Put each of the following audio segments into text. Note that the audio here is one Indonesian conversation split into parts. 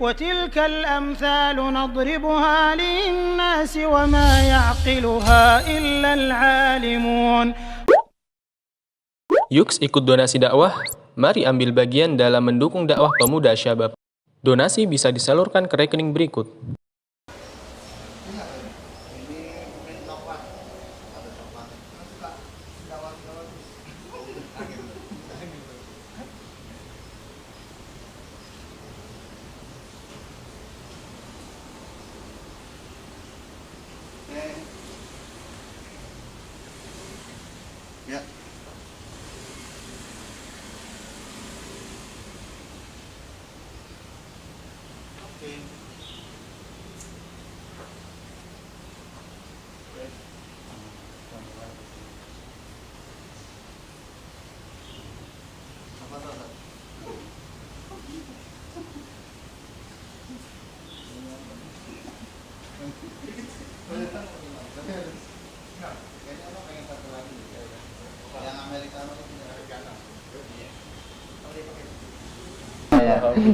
وتلك الأمثال نضربها للناس وما يعقلها إلا العالمون. Yuk ikut donasi dakwah, mari ambil bagian dalam mendukung dakwah pemuda Syabab. Donasi bisa disalurkan ke rekening berikut. Ya.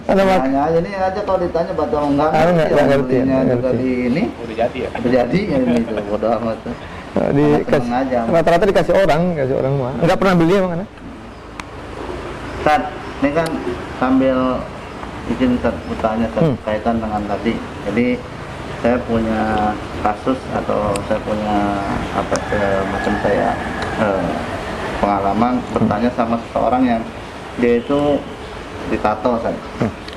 Tanya aja nih aja kalau ditanya batal enggak ngerti juga di ini udah jadi ya ini tuh bodoh amat tuh rata-rata dikasih orang mah nggak pernah beli emang kan? Tad, ini kan sambil izin bertanya kaitan dengan tadi. Jadi saya punya kasus atau saya punya macam saya pengalaman bertanya sama seseorang yang dia itu ditato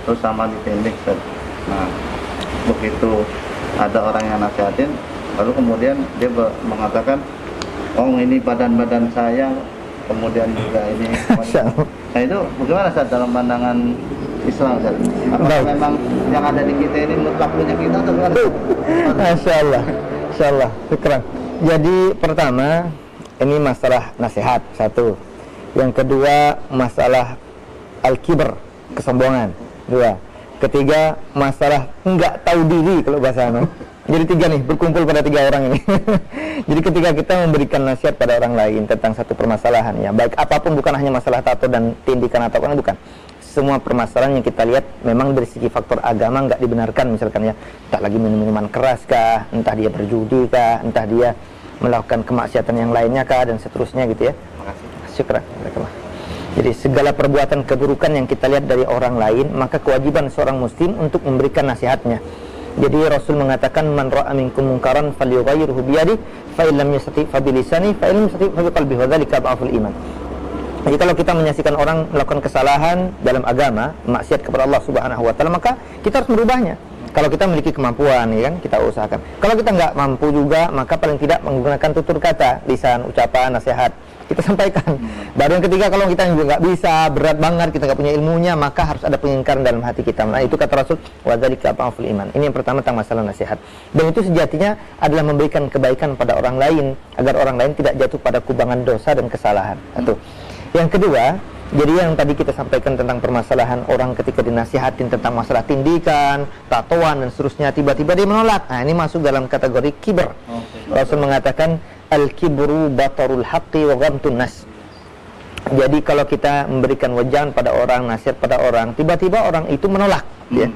terus sama ditindih. Nah, begitu ada orang yang nasihatin, lalu kemudian dia mengatakan, oh ini badan saya, kemudian juga ini. Nah itu bagaimana Ustaz dalam pandangan Islam Ustaz? Apakah memang yang ada di kita ini mutlak punya kita atau bagaimana? Masya Allah, syukran. Jadi pertama ini masalah nasihat satu, yang kedua masalah al-kibr, kesombongan. Dua. Ketiga, masalah enggak tahu diri kalau bahasa anu. Jadi tiga nih, berkumpul pada tiga orang ini. Jadi ketika kita memberikan nasihat pada orang lain tentang satu permasalahan, ya baik apapun, bukan hanya masalah tato dan tindikan atau apa, bukan. Semua permasalahan yang kita lihat memang dari segi faktor agama enggak dibenarkan, misalkan ya, entah lagi minuman keras kah, entah dia berjudi kah, entah dia melakukan kemaksiatan yang lainnya kah, dan seterusnya gitu ya. Syukran. Jadi segala perbuatan keburukan yang kita lihat dari orang lain, maka kewajiban seorang muslim untuk memberikan nasihatnya. Jadi Rasul mengatakan, man ra'a minkum munkaran falyughayyirhu biyadihi, fa illam yastati' fa bilisanihi, fa illam yastati' fa biqalbihi, wa dzalika adhaful iman. Jadi kalau kita menyaksikan orang melakukan kesalahan dalam agama, maksiat kepada Allah Subhanahu wa taala, maka kita harus merubahnya. Kalau kita memiliki kemampuan, ya kan, kita usahakan. Kalau kita nggak mampu juga, maka paling tidak menggunakan tutur kata, lisan, ucapan, nasihat, kita sampaikan. Baru yang ketiga, kalau kita juga nggak bisa, berat banget, kita nggak punya ilmunya, maka harus ada pengingkaran dalam hati kita. Nah itu kata Rasul, wa dzalika adhaful iman. Ini yang pertama tentang masalah nasihat. Dan itu sejatinya adalah memberikan kebaikan pada orang lain, agar orang lain tidak jatuh pada kubangan dosa dan kesalahan. Satu. Yang kedua, jadi yang tadi kita sampaikan tentang permasalahan orang ketika dinasihatin tentang masalah tindikan, tatoan dan seterusnya, tiba-tiba dia menolak. Nah ini masuk dalam kategori kiber. Rasul mengatakan, al-kibru batarul haqqi wa ghamtun nas. Jadi kalau kita memberikan wejangan pada orang, nasihat pada orang, tiba-tiba orang itu menolak, ya.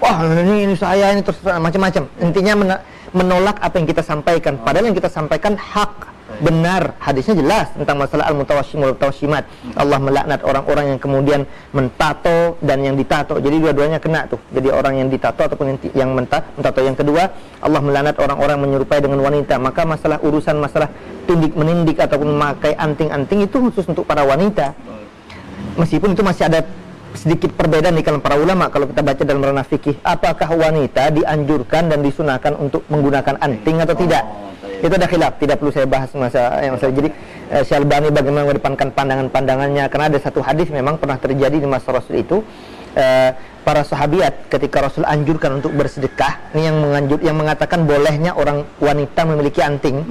Wah, ini saya ini terus macam-macam. Intinya menolak apa yang kita sampaikan, padahal yang kita sampaikan hak, benar. Hadisnya jelas tentang masalah al-mutawashim wal tawashimat. Allah melaknat orang-orang yang kemudian mentato dan yang ditato. Jadi dua-duanya kena tuh. Jadi orang yang ditato ataupun yang mentato. Yang kedua, Allah melaknat orang-orang menyerupai dengan wanita. Maka masalah urusan masalah tindik menindik ataupun memakai anting-anting itu khusus untuk para wanita. Meskipun itu masih ada sedikit perbedaan di kalangan para ulama kalau kita baca dalam ranah fikih, apakah wanita dianjurkan dan disunahkan untuk menggunakan anting atau tidak. Itu ada khilaf, tidak perlu saya bahas masalah. Jadi Syalbani bagaimana mengedepankan pandangan-pandangannya, karena ada satu hadis memang pernah terjadi di masa Rasul itu, para sahabiat ketika Rasul anjurkan untuk bersedekah, ini yang mengatakan bolehnya orang wanita memiliki anting,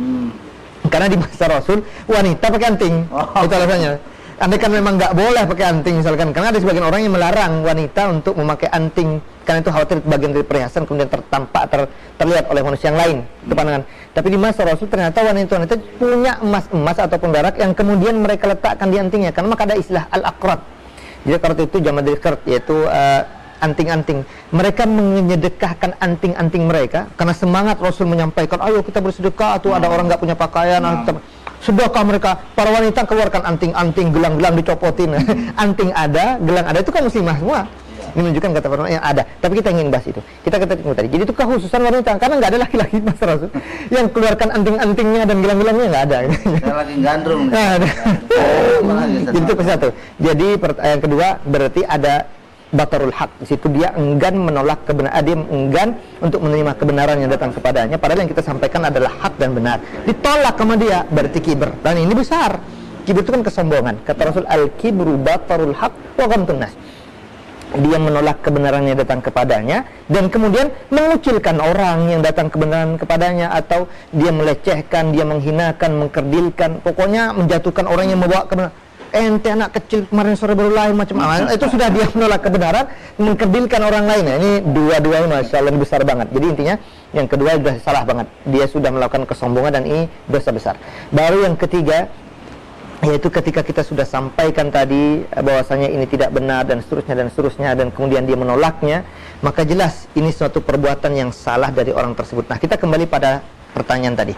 karena di masa Rasul wanita pakai anting. Itu alasannya. Andai kan memang nggak boleh pakai anting misalkan, karena ada sebagian orang yang melarang wanita untuk memakai anting, karena itu khawatir bagian dari perhiasan kemudian terlihat oleh manusia yang lain. Itu pandangan. Tapi di masa Rasul ternyata wanita-wanita punya emas ataupun perak yang kemudian mereka letakkan di antingnya, karena maka ada istilah al-aqrat. Jadi aqrat itu jamak dari qart, yaitu anting-anting. Mereka menyedekahkan anting-anting mereka karena semangat Rasul menyampaikan, ayo kita bersedekah, tuh ada orang nggak punya pakaian, sedekah mereka. Para wanita keluarkan anting-anting, gelang-gelang dicopotin. Anting ada, gelang ada, itu kan muslimah semua. Ini menunjukkan kata para yang ada. Tapi kita ingin bahas itu. Kita ketemu tadi. Jadi itu kekhususan wanita, karena nggak ada laki-laki Mas Rasul yang keluarkan anting-antingnya dan gelang-gelangnya, nggak ada. Saya lagi gandrung. Jadi itu ke satu. Jadi yang kedua berarti ada batarul haq. Di situ dia enggan menolak kebenaran, dia enggan untuk menerima kebenaran yang datang kepadanya. Padahal yang kita sampaikan adalah hak dan benar. Ditolak sama dia, berarti kiber. Dan ini besar. Kiber itu kan kesombongan. Kata Rasul, al-kibru batarul haq wa ghamtun nas. Dia menolak kebenaran yang datang kepadanya dan kemudian mengucilkan orang yang datang kebenaran kepadanya, atau dia melecehkan, dia menghinakan, mengkerdilkan, pokoknya menjatuhkan orang yang membawa kebenaran. Ente anak kecil kemarin sore baru lahir macam-macam, itu sudah dia menolak kebenaran, mengkerdilkan orang lain. Nah, ini dua-duanya Masya Allah besar banget. Jadi intinya yang kedua sudah salah banget, dia sudah melakukan kesombongan dan ini dosa besar. Baru yang ketiga, yaitu ketika kita sudah sampaikan tadi bahwasanya ini tidak benar dan seterusnya dan kemudian dia menolaknya, maka jelas ini suatu perbuatan yang salah dari orang tersebut. Nah, kita kembali pada pertanyaan tadi.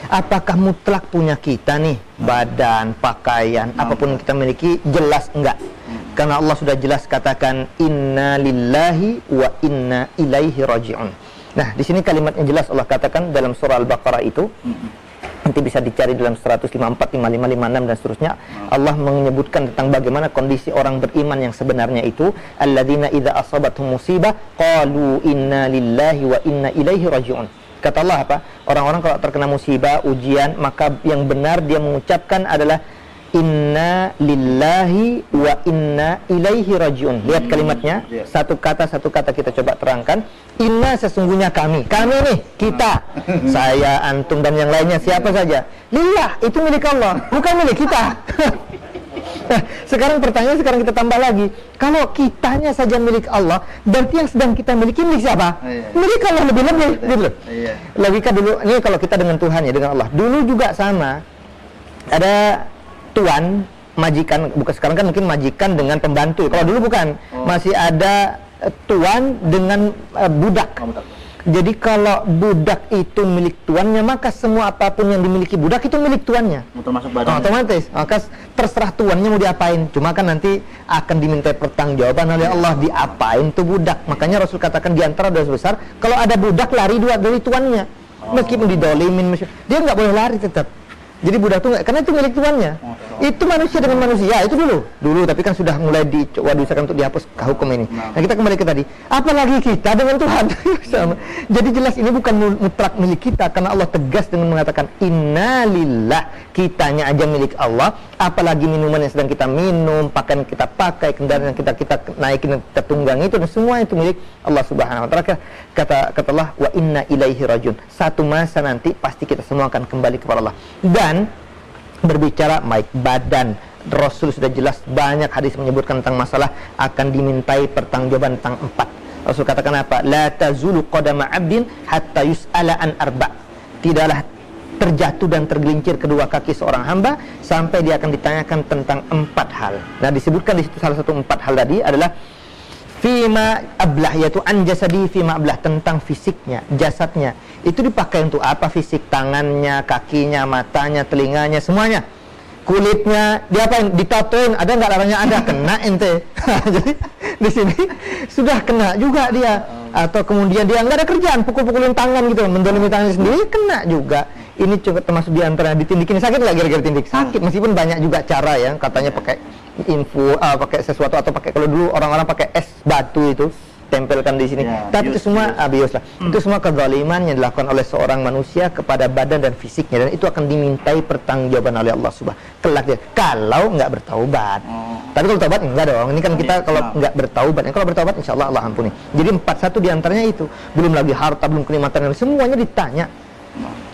Apakah mutlak punya kita nih badan, pakaian, apapun yang kita miliki? Jelas enggak. Karena Allah sudah jelas katakan inna lillahi wa inna ilaihi raji'un. Nah, di sini kalimatnya jelas Allah katakan dalam surah Al-Baqarah itu. Nanti bisa dicari dalam 154, 55, 56 dan seterusnya. Allah menyebutkan tentang bagaimana kondisi orang beriman yang sebenarnya itu, alladzina idza asabathum musibah qalu inna lillahi wa inna ilaihi raji'un. Kata Allah apa? Orang-orang kalau terkena musibah, ujian, maka yang benar dia mengucapkan adalah inna lillahi wa inna ilaihi raji'un. Lihat kalimatnya, satu kata kita coba terangkan. Inna sesungguhnya kami nih, kita, saya, antum dan yang lainnya, siapa saja. Lillah, itu milik Allah, bukan milik kita. Nah, sekarang pertanyaan kita tambah lagi. Kalau kitanya saja milik Allah, berarti yang sedang kita miliki milik siapa? Milik Allah lebih-lebih. Gitu. Logika dulu, ini kalau kita dengan Tuhan ya, dengan Allah. Dulu juga sama. Ada tuan, majikan, bukan sekarang kan mungkin majikan dengan pembantu. Kalau dulu bukan, masih ada tuan dengan budak. Jadi kalau budak itu milik tuannya, maka semua apapun yang dimiliki budak itu milik tuannya. Termasuk badan. Otomatis, maka terserah tuannya mau diapain. Cuma kan nanti akan diminta pertanggungjawaban oleh Allah, diapain tuh budak. Makanya Rasul katakan di antara dosa besar, kalau ada budak lari dari tuannya. Meskipun didolimin, dia nggak boleh lari tetap. Jadi budak itu karena itu milik tuannya. Itu manusia dengan manusia, itu dulu, tapi kan sudah mulai diusahakan untuk dihapus hukum ini. Nah, kita kembali ke tadi. Apalagi kita dengan Tuhan. Jadi jelas ini bukan mutlak milik kita, karena Allah tegas dengan mengatakan inna lillah, kitanya aja milik Allah, apalagi minuman yang sedang kita minum, pakaian kita pakai, kendaraan yang kita naikin, kita tunggangi, itu dan semua itu milik Allah Subhanahu wa taala. Kata Allah wa inna ilaihi rajiun. Satu masa nanti pasti kita semua akan kembali kepada Allah. Dan berbicara badan, Rasul sudah jelas banyak hadis menyebutkan tentang masalah akan dimintai pertanggungjawaban tentang 4. Rasul katakan apa? La tazulu qadama 'abdin hatta yus'ala an arba'. Tidaklah terjatuh dan tergelincir kedua kaki seorang hamba sampai dia akan ditanyakan tentang 4 hal. Nah, disebutkan di situ salah satu 4 hal tadi adalah fima ablah, yaitu an jasadi fima ablah, tentang fisiknya, jasadnya. Itu dipakai untuk apa? Fisik, tangannya, kakinya, matanya, telinganya, semuanya. Kulitnya diapain? Ditatoin, ada nggak larangnya? Ada, kena ente. Jadi di sini sudah kena juga dia. Atau kemudian dia nggak ada kerjaan, pukul-pukulin tangan gitu, mendolimi tangannya sendiri, kena juga. Ini juga termasuk di antara ditindikin. Sakit nggak gara-gara tindik? Sakit, meskipun banyak juga cara ya, katanya pakai pakai sesuatu, atau pakai, kalau dulu orang-orang pakai es batu itu tempelkan di sini. Tapi itu semua bios lah. Itu semua kezaliman yang dilakukan oleh seorang manusia kepada badan dan fisiknya, dan itu akan dimintai pertanggungjawaban oleh Allah Subhanahu kelak dia. Kalau nggak bertaubat. Tapi kalau taubat enggak dong. Ini kan kita kalau nggak bertaubat. Kalau bertaubat insya Allah Allah ampuni. Jadi 4 diantaranya itu. Belum lagi harta, belum kenikmatan, semuanya ditanya.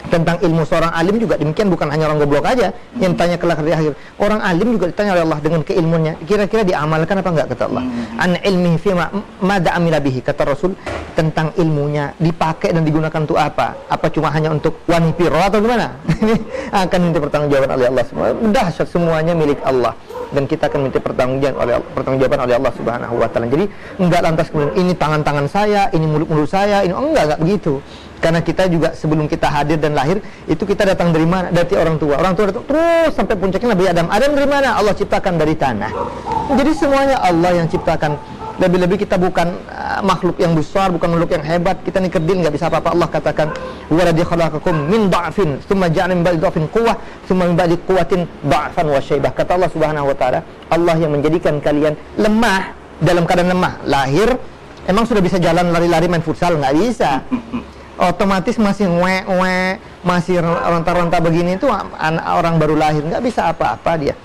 Tentang ilmu seorang alim juga demikian, bukan hanya orang goblok aja yang tanya kelak di akhir. Orang alim juga ditanya oleh Allah dengan keilmuannya, kira-kira diamalkan apa enggak, kata Allah. An ilmihi fi mada amila bihi, kata Rasul, tentang ilmunya dipakai dan digunakan untuk apa? Apa cuma hanya untuk wanipiro atau gimana? Ini akan minta pertanggungjawaban oleh Allah semua. Dahsyat, semuanya milik Allah dan kita akan minta pertanggungjawaban oleh Allah Subhanahu wa taala. Jadi enggak lantas kemudian ini tangan-tangan saya, ini mulut-mulut saya, ini enggak begitu. Karena kita juga sebelum kita hadir dan lahir itu kita datang dari mana? Dari orang tua. Orang tua datang terus sampai puncaknya Nabi Adam. Adam dari mana? Allah ciptakan dari tanah. Jadi semuanya Allah yang ciptakan. Lebih-lebih kita bukan makhluk yang besar, bukan makhluk yang hebat. Kita ni kerdil, nggak bisa apa-apa. Allah katakan, "Waladhi khalaqakum min dha'fin, tsumma ja'ala min ba'di dha'fin quwwah, tsumma min ba'di quwwatin dha'fan wa syaibah." Kata Allah Subhanahu wa taala, Allah yang menjadikan kalian lemah dalam keadaan lemah. Lahir emang sudah bisa jalan lari-lari main futsal? Nggak bisa. Otomatis masih masih ronta-ronta begini itu orang baru lahir, nggak bisa apa-apa dia.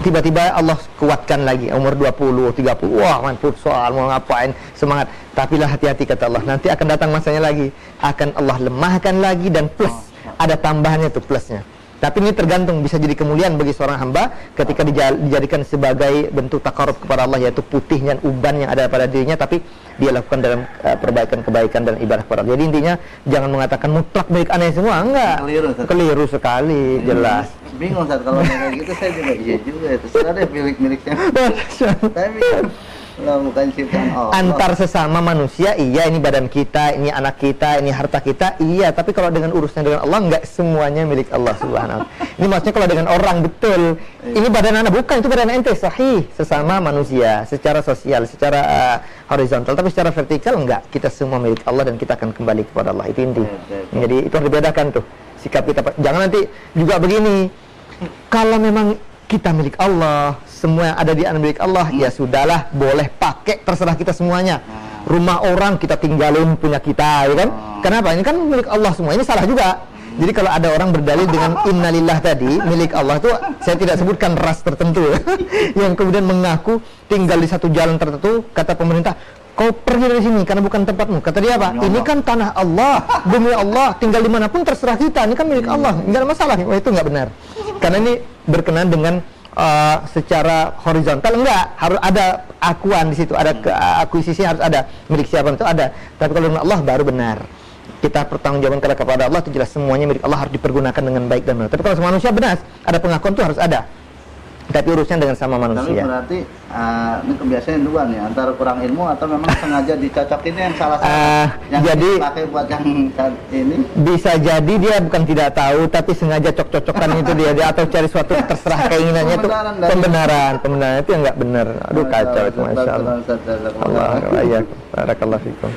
Tiba-tiba Allah kuatkan lagi umur 20, 30, wah main futsal, mau ngapain, semangat. Tapi lah hati-hati kata Allah, nanti akan datang masanya lagi, akan Allah lemahkan lagi dan plus, ada tambahannya tuh plusnya. Tapi ini tergantung, bisa jadi kemuliaan bagi seorang hamba ketika dijadikan sebagai bentuk takarub kepada Allah, yaitu putihnya uban yang ada pada dirinya, tapi dia lakukan dalam perbaikan-kebaikan dan ibadah kepada Allah. Jadi intinya jangan mengatakan mutlak milik aneh semua, enggak. Keliru sekali, jelas. Bingung saat kalau kayak gitu, saya juga iya juga itu. Ada milik-miliknya. Tapi bukan ciptaan Allah. Antar sesama manusia, iya, ini badan kita, ini anak kita, ini harta kita, iya. Tapi kalau dengan urusan dengan Allah, enggak semuanya milik Allah Subhanahu. Ini maksudnya kalau dengan orang, betul. Ini badan anak, bukan, itu badan ente, sahih. Sesama manusia, secara sosial, secara horizontal. Tapi secara vertikal, enggak. Kita semua milik Allah dan kita akan kembali kepada Allah. Itu inti. Jadi itu harus dibedakan tuh sikap kita. Jangan nanti juga begini. Kalau memang kita milik Allah, semua yang ada di milik Allah, ya sudahlah, boleh pakai, terserah kita semuanya. Rumah orang kita tinggalin punya kita, ya kan? Kenapa? Ini kan milik Allah semua. Ini salah juga. Jadi kalau ada orang berdalil dengan innalillah tadi, milik Allah itu, saya tidak sebutkan ras tertentu yang kemudian mengaku tinggal di satu jalan tertentu, kata pemerintah, kau pergi dari sini karena bukan tempatmu. Kata dia apa? Ini kan tanah Allah, bumi Allah, tinggal dimanapun terserah kita. Ini kan milik Allah, nggak ada masalah. Wah, itu nggak benar. Karena ini berkenaan dengan secara horizontal, enggak, harus ada akuan di situ, ada akuisisi, harus ada milik siapa itu ada. Tapi kalau dengan Allah baru benar. Kita pertanggungjawaban kepada Allah itu jelas semuanya milik Allah, harus dipergunakan dengan baik dan benar. Tapi kalau sama manusia benar, ada pengakuan itu harus ada. Tapi urusan dengan sama manusia. Tapi berarti ini kebiasaan dua nih, antara kurang ilmu atau memang sengaja dicocokin yang salah yang jadi dipakai buat yang ini. Bisa jadi dia bukan tidak tahu, tapi sengaja cocok-cocokan itu dia atau cari suatu terserah keinginannya itu pembenaran itu yang nggak benar. Aduh kacau itu, masya Allah. Allah, barakallahu fikum.